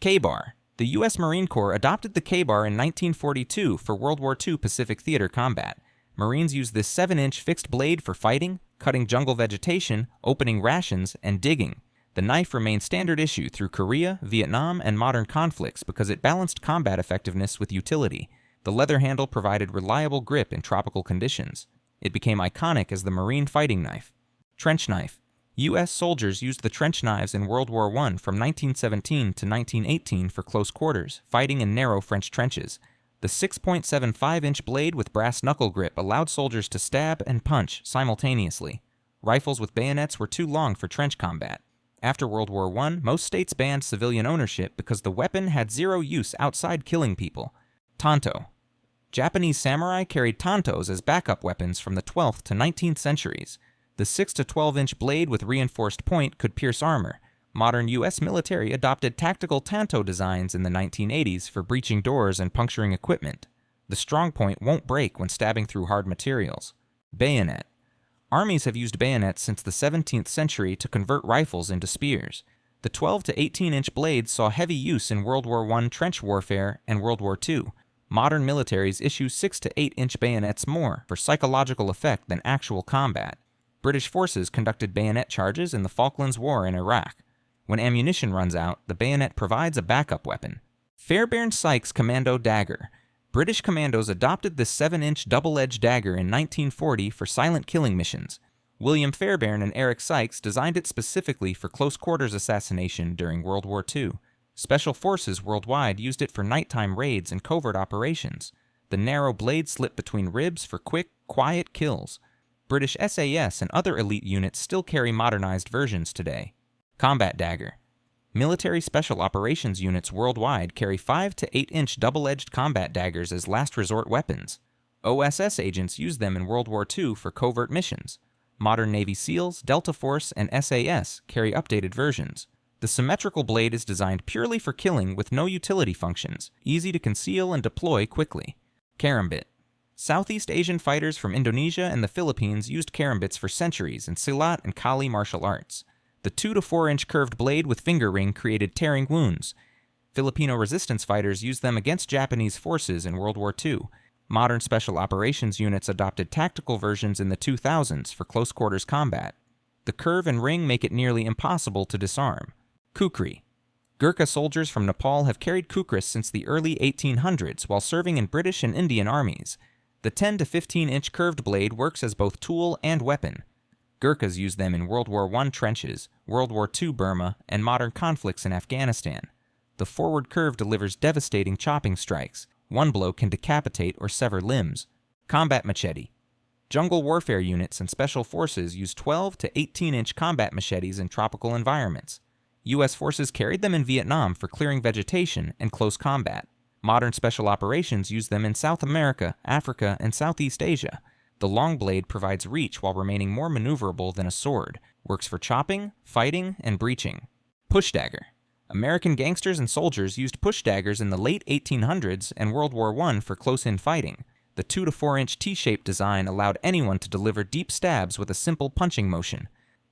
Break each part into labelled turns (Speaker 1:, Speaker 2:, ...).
Speaker 1: K-bar. The U.S. Marine Corps adopted the K-bar in 1942 for World War II Pacific Theater combat. Marines used this 7-inch fixed blade for fighting, cutting jungle vegetation, opening rations, and digging. The knife remained standard issue through Korea, Vietnam, and modern conflicts because it balanced combat effectiveness with utility. The leather handle provided reliable grip in tropical conditions. It became iconic as the Marine fighting knife. Trench knife. U.S. soldiers used the trench knives in World War I from 1917 to 1918 for close quarters, fighting in narrow French trenches. The 6.75-inch blade with brass knuckle grip allowed soldiers to stab and punch simultaneously. Rifles with bayonets were too long for trench combat. After World War I, most states banned civilian ownership because the weapon had zero use outside killing people. Tanto. Japanese samurai carried tantos as backup weapons from the 12th to 19th centuries. The 6 to 12-inch blade with reinforced point could pierce armor. Modern U.S. military adopted tactical tanto designs in the 1980s for breaching doors and puncturing equipment. The strong point won't break when stabbing through hard materials. Bayonet. Armies have used bayonets since the 17th century to convert rifles into spears. The 12 to 18-inch blades saw heavy use in World War I trench warfare and World War II. Modern militaries issue 6 to 8-inch bayonets more for psychological effect than actual combat. British forces conducted bayonet charges in the Falklands War in Iraq. When ammunition runs out, the bayonet provides a backup weapon. Fairbairn Sykes Commando Dagger. British commandos adopted this 7-inch double-edged dagger in 1940 for silent killing missions. William Fairbairn and Eric Sykes designed it specifically for close-quarters assassination during World War II. Special forces worldwide used it for nighttime raids and covert operations. The narrow blade slipped between ribs for quick, quiet kills. British SAS and other elite units still carry modernized versions today. Combat dagger. Military special operations units worldwide carry 5 to 8-inch double-edged combat daggers as last resort weapons. OSS agents use them in World War II for covert missions. Modern Navy SEALs, Delta Force, and SAS carry updated versions. The symmetrical blade is designed purely for killing with no utility functions, easy to conceal and deploy quickly. Karambit. Southeast Asian fighters from Indonesia and the Philippines used karambits for centuries in Silat and Kali martial arts. The 2 to 4-inch curved blade with finger ring created tearing wounds. Filipino resistance fighters used them against Japanese forces in World War II. Modern special operations units adopted tactical versions in the 2000s for close-quarters combat. The curve and ring make it nearly impossible to disarm. Kukri. Gurkha soldiers from Nepal have carried kukris since the early 1800s while serving in British and Indian armies. The 10 to 15-inch curved blade works as both tool and weapon. Gurkhas used them in World War I trenches, World War II Burma, and modern conflicts in Afghanistan. The forward curve delivers devastating chopping strikes. One blow can decapitate or sever limbs. Combat machete. Jungle warfare units and special forces use 12 to 18-inch combat machetes in tropical environments. U.S. forces carried them in Vietnam for clearing vegetation and close combat. Modern special operations use them in South America, Africa, and Southeast Asia. The long blade provides reach while remaining more maneuverable than a sword, works for chopping, fighting, and breaching. Push dagger. American gangsters and soldiers used push daggers in the late 1800s and World War I for close-in fighting. The 2 to 4-inch T-shaped design allowed anyone to deliver deep stabs with a simple punching motion.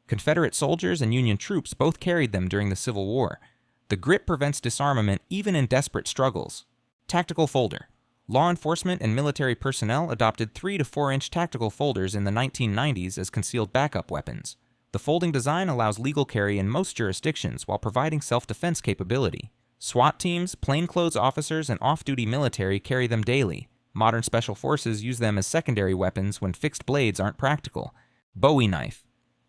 Speaker 1: Confederate soldiers and Union troops both carried them during the Civil War. The grip prevents disarmament even in desperate struggles. Tactical folder. Law enforcement and military personnel adopted 3 to 4-inch tactical folders in the 1990s as concealed backup weapons. The folding design allows legal carry in most jurisdictions while providing self-defense capability. SWAT teams, plainclothes officers, and off-duty military carry them daily. Modern special forces use them as secondary weapons when fixed blades aren't practical. Bowie knife.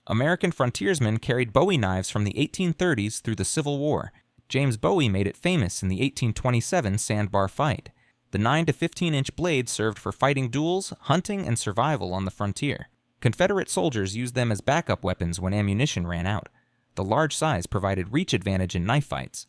Speaker 1: American frontiersmen carried Bowie knives from the 1830s through the Civil War. James Bowie made it famous in the 1827 sandbar fight. The 9 to 15-inch blade served for fighting duels, hunting, and survival on the frontier. Confederate soldiers used them as backup weapons when ammunition ran out. The large size provided reach advantage in knife fights.